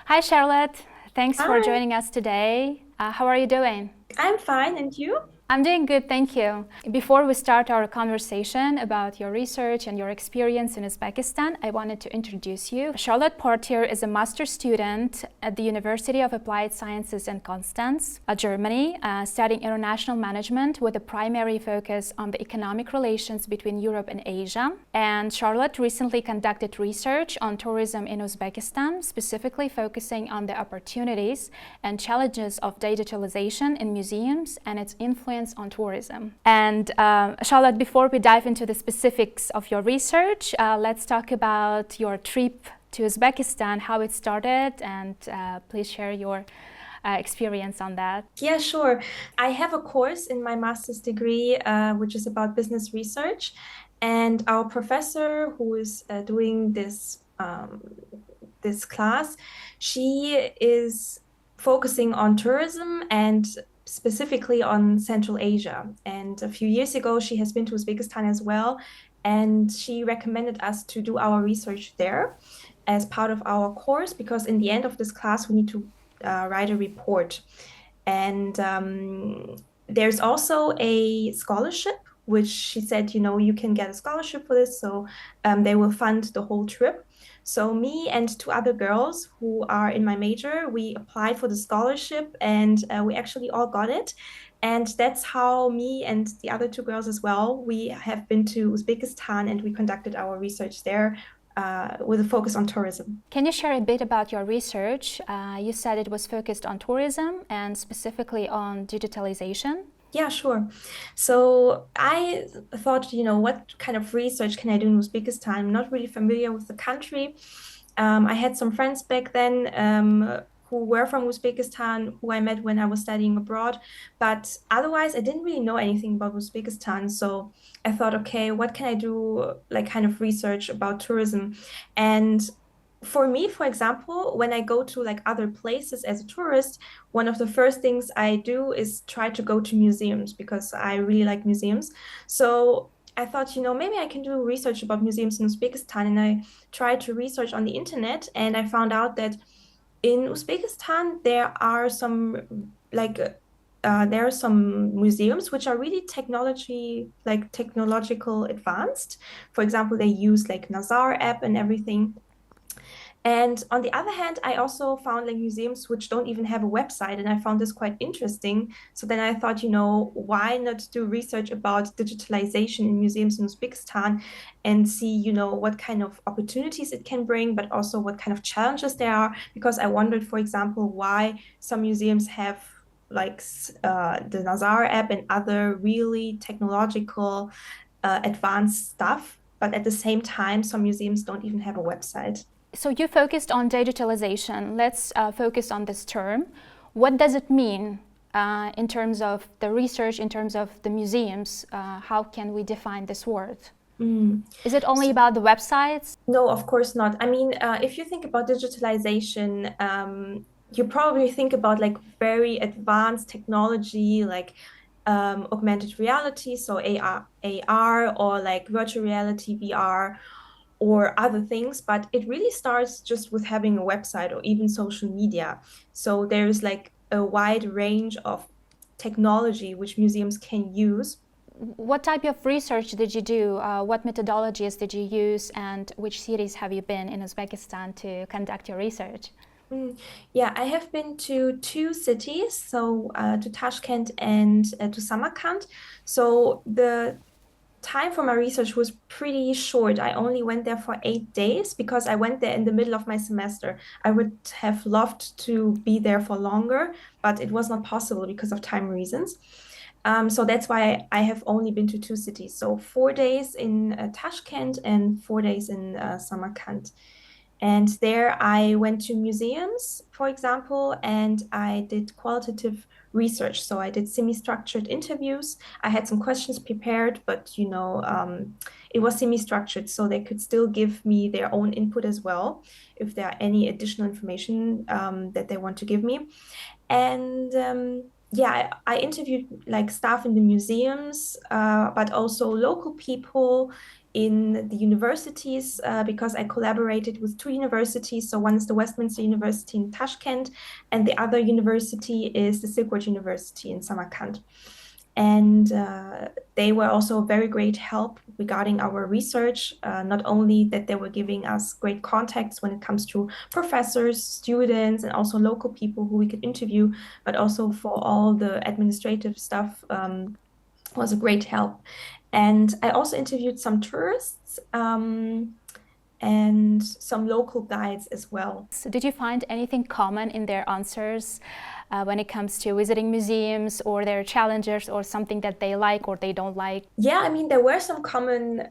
Hi, Charlotte. Thanks for Hi, joining us today. How are you doing? I'm fine, and you? I'm doing good, thank you. Before we start our conversation about your research and your experience in Uzbekistan, I wanted to introduce you. Charlotte Partier is a master's student at the University of Applied Sciences in Constance, Germany, studying international management with a primary focus on the economic relations between Europe and Asia. And Charlotte recently conducted research on tourism in Uzbekistan, specifically focusing on the opportunities and challenges of digitalization in museums and its influence on tourism. And Charlotte, before we dive into the specifics of your research, let's talk about your trip to Uzbekistan, how it started, and please share your experience on that. Yeah, sure. I have a course in my master's degree, which is about business research. And our professor who is doing this class, she is focusing on tourism and specifically on Central Asia. And a few years ago, she has been to Uzbekistan as well. And she recommended us to do our research there as part of our course, because in the end of this class, we need to write a report. And there's also a scholarship, which she said, you can get a scholarship for this. So they will fund the whole trip. So me and two other girls who are in my major, we applied for the scholarship and we actually all got it. And that's how me and the other two girls as well, we have been to Uzbekistan and we conducted our research there with a focus on tourism. Can you share a bit about your research? You said it was focused on tourism and specifically on digitalization. Yeah, sure. So I thought, what kind of research can I do in Uzbekistan? I'm not really familiar with the country. I had some friends back then who were from Uzbekistan, who I met when I was studying abroad. But otherwise, I didn't really know anything about Uzbekistan. So I thought, okay, what can I do, like kind of research about tourism? And for me, for example, when I go to like other places as a tourist, one of the first things I do is try to go to museums because I really like museums. So I thought, maybe I can do research about museums in Uzbekistan. And I tried to research on the internet, and I found out that in Uzbekistan, there are some museums which are really technological advanced. For example, they use like Nazar app and everything. And on the other hand, I also found like museums which don't even have a website, and I found this quite interesting. So then I thought, why not do research about digitalization in museums in Uzbekistan and see, what kind of opportunities it can bring, but also what kind of challenges there are. Because I wondered, for example, why some museums have like the Nazar app and other really technological advanced stuff, but at the same time, some museums don't even have a website. So you focused on digitalization. Let's focus on this term. What does it mean in terms of the research, in terms of the museums? How can we define this word? Mm. Is it only So, about the websites? no, of course not. I mean, if you think about digitalization, you probably think about like very advanced technology, like augmented reality, so AR, or like virtual reality, VR, or other things. But it really starts just with having a website or even social media. So there's like a wide range of technology which museums can use. What type of research did you do? What methodologies did you use? And which cities have you been in Uzbekistan to conduct your research? Yeah, I have been to two cities, so to Tashkent and to Samarkand. So the time for my research was pretty short. I only went there for 8 days because I went there in the middle of my semester. I would have loved to be there for longer, but it was not possible because of time reasons. So that's why I have only been to two cities. So 4 days in Tashkent and 4 days in Samarkand. And there I went to museums, for example, and I did qualitative research. So I did semi-structured interviews. I had some questions prepared, but it was semi-structured, so they could still give me their own input as well if there are any additional information that they want to give me. And yeah, I interviewed like staff in the museums, but also local people in the universities because I collaborated with two universities. So one is the Westminster University in Tashkent, and the other university is the Silk Road University in Samarkand. And they were also a very great help regarding our research. Not only that they were giving us great contacts when it comes to professors, students, and also local people who we could interview, but also for all the administrative stuff was a great help. And I also interviewed some tourists and some local guides as well. So did you find anything common in their answers when it comes to visiting museums, or their challenges, or something that they like or they don't like? Yeah, I mean, there were some common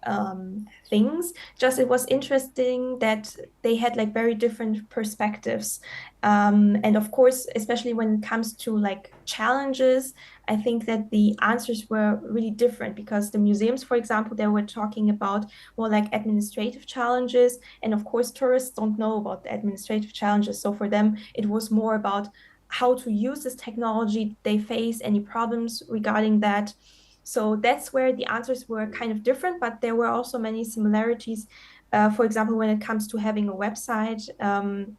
things. Just it was interesting that they had like very different perspectives. And of course, especially when it comes to like challenges, I think that the answers were really different because the museums, for example, they were talking about more like administrative challenges. And of course, tourists don't know about the administrative challenges. So for them, it was more about how to use this technology. They face any problems regarding that. So that's where the answers were kind of different, but there were also many similarities. For example, when it comes to having a website, and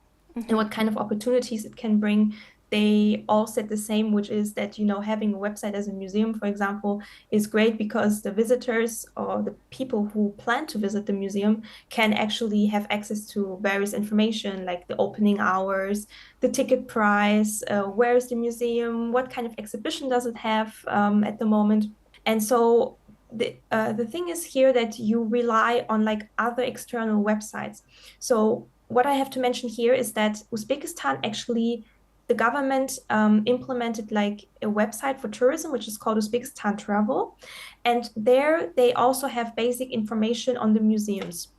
what kind of opportunities it can bring, they all said the same, which is that, you know, having a website as a museum, for example, is great because the visitors or the people who plan to visit the museum can actually have access to various information like the opening hours, the ticket price, where is the museum, what kind of exhibition does it have at the moment. And so the thing is here that you rely on like other external websites. So what I have to mention here is that Uzbekistan actually, the government implemented like a website for tourism, which is called Uzbekistan Travel. And there they also have basic information on the museums.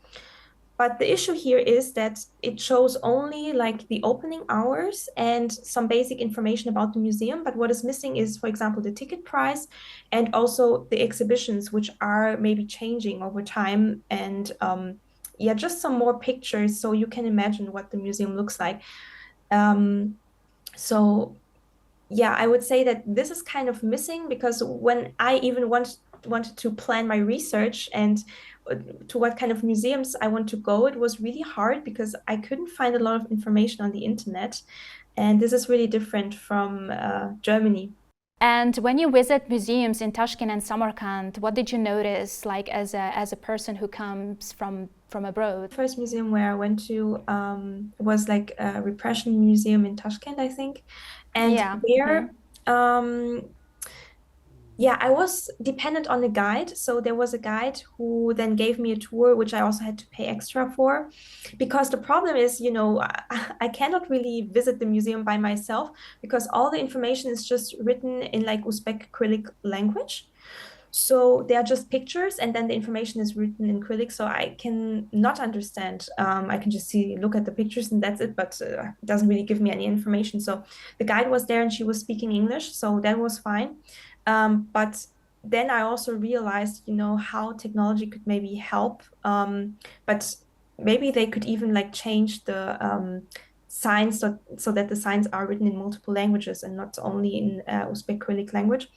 But the issue here is that it shows only like the opening hours and some basic information about the museum. But what is missing is, for example, the ticket price and also the exhibitions, which are maybe changing over time. And yeah, just some more pictures so you can imagine what the museum looks like. Um, so yeah, I would say that this is kind of missing because when I even wanted to plan my research and to what kind of museums I want to go, it was really hard because I couldn't find a lot of information on the internet. And this is really different from Germany. And when you visit museums in Tashkent and Samarkand, what did you notice, like as a person who comes from abroad? The first museum where I went to was like a repression museum in Tashkent, I think. And Yeah. there, yeah, I was dependent on a guide. So there was a guide who then gave me a tour, which I also had to pay extra for. Because the problem is, you know, I cannot really visit the museum by myself because all the information is just written in like Uzbek acrylic language. So they are just pictures, and then the information is written in Cyrillic, so I can not understand. I can just see, look at the pictures, and that's it. But it doesn't really give me any information. So the guide was there, and she was speaking English, so that was fine. But then I also realized, you know, how technology could maybe help. But maybe they could even like change the signs so that the signs are written in multiple languages and not only in Uzbek Cyrillic language.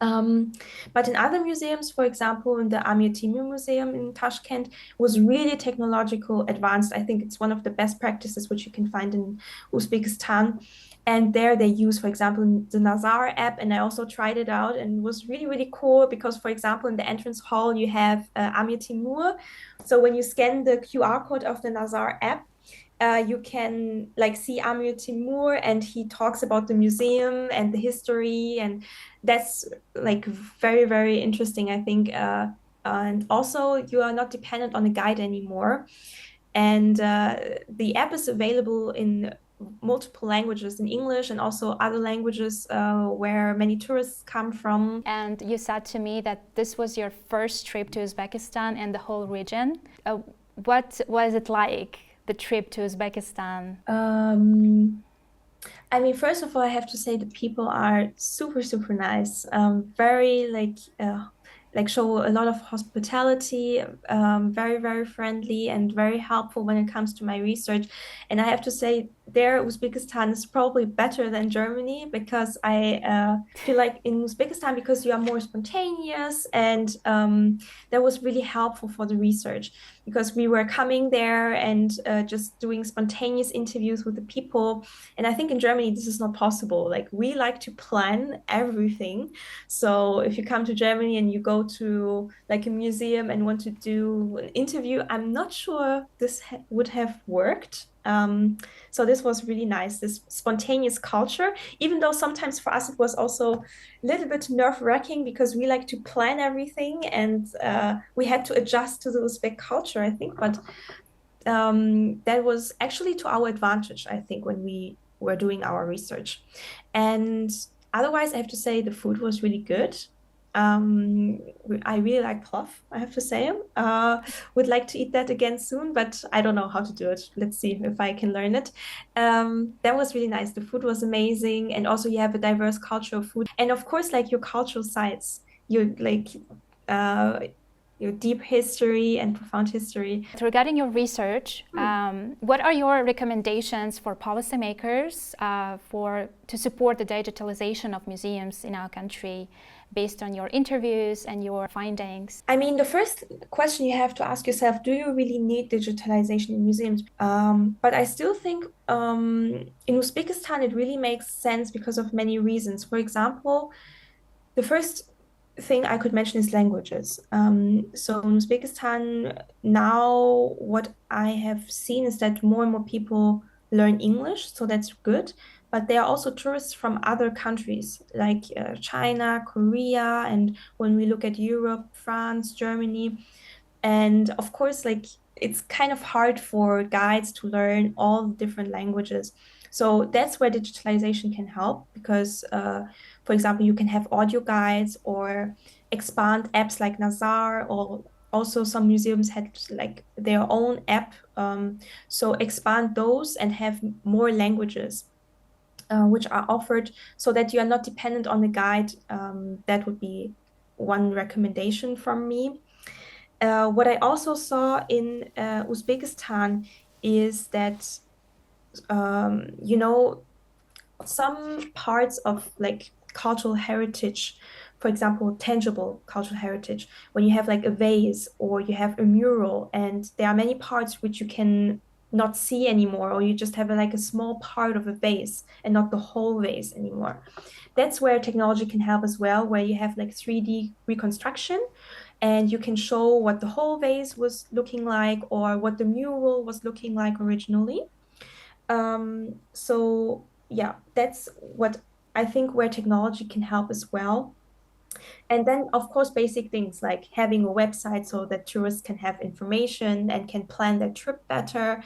Um, but in other museums, for example, in the Amir Timur Museum in Tashkent, was really technological advanced. I think it's one of the best practices which you can find in Uzbekistan. And there they use, for example, the Nazar app, and I also tried it out, and it was really, really cool because, for example, in the entrance hall you have Amir Timur. So when you scan the QR code of the Nazar app, you can like see Amir Timur, and he talks about the museum and the history, and that's like very, very interesting, I think. And also, you are not dependent on a guide anymore. And the app is available in multiple languages, in English and also other languages where many tourists come from. And you said to me that this was your first trip to Uzbekistan and the whole region. What was it like, the trip to Uzbekistan? I mean, first of all, I have to say the people are super, super nice. Very like show a lot of hospitality, very, very friendly and very helpful when it comes to my research. And I have to say there Uzbekistan is probably better than Germany, because I feel like in Uzbekistan, because you are more spontaneous, and that was really helpful for the research, because we were coming there and just doing spontaneous interviews with the people. And I think in Germany this is not possible. Like, we like to plan everything. So if you come to Germany and you go to like a museum and want to do an interview, I'm not sure this would have worked. So this was really nice, this spontaneous culture, even though sometimes for us it was also a little bit nerve-wracking, because we like to plan everything, and we had to adjust to the Uzbek culture, I think. But that was actually to our advantage, I think, when we were doing our research. And otherwise, I have to say the food was really good. I really like plov, I have to say. Would like to eat that again soon, but I don't know how to do it. Let's see if I can learn it. That was really nice. The food was amazing, and also you have a diverse culture of food, and of course, like your cultural sites, you like uh, your deep history and profound history. Regarding your research, what are your recommendations for policymakers to support the digitalization of museums in our country, based on your interviews and your findings? I mean, the first question you have to ask yourself, do you really need digitalization in museums? But I still think in Uzbekistan, it really makes sense because of many reasons. For example, the first thing I could mention is languages. So in Uzbekistan, now what I have seen is that more and more people learn English, so that's good. But there are also tourists from other countries like China, Korea, and when we look at Europe, France, Germany, and of course, like, it's kind of hard for guides to learn all the different languages. So that's where digitalization can help, because, for example, you can have audio guides or expand apps like Nazar, or also some museums had like their own app. So expand those and have more languages which are offered, so that you are not dependent on the guide. That would be one recommendation from me. What I also saw in Uzbekistan is that, you know, some parts of like cultural heritage, for example, tangible cultural heritage, when you have like a vase or you have a mural, and there are many parts which you can not see anymore, or you just have like a small part of a vase and not the whole vase anymore. That's where technology can help as well, where you have like 3D reconstruction, and you can show what the whole vase was looking like, or what the mural was looking like originally. So yeah, that's what I think where technology can help as well. And then, of course, basic things like having a website so that tourists can have information and can plan their trip better,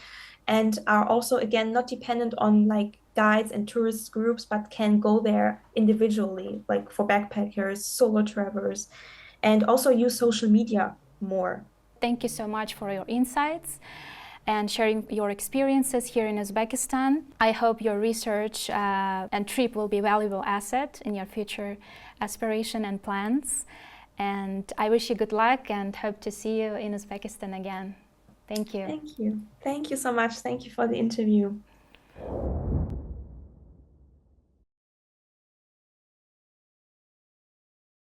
and are also, again, not dependent on like guides and tourist groups, but can go there individually, like for backpackers, solo travelers, and also use social media more. Thank you so much for your insights and sharing your experiences here in Uzbekistan. I hope your research and trip will be a valuable asset in your future aspiration and plans. And I wish you good luck and hope to see you in Uzbekistan again. Thank you. Thank you. Thank you so much. Thank you for the interview.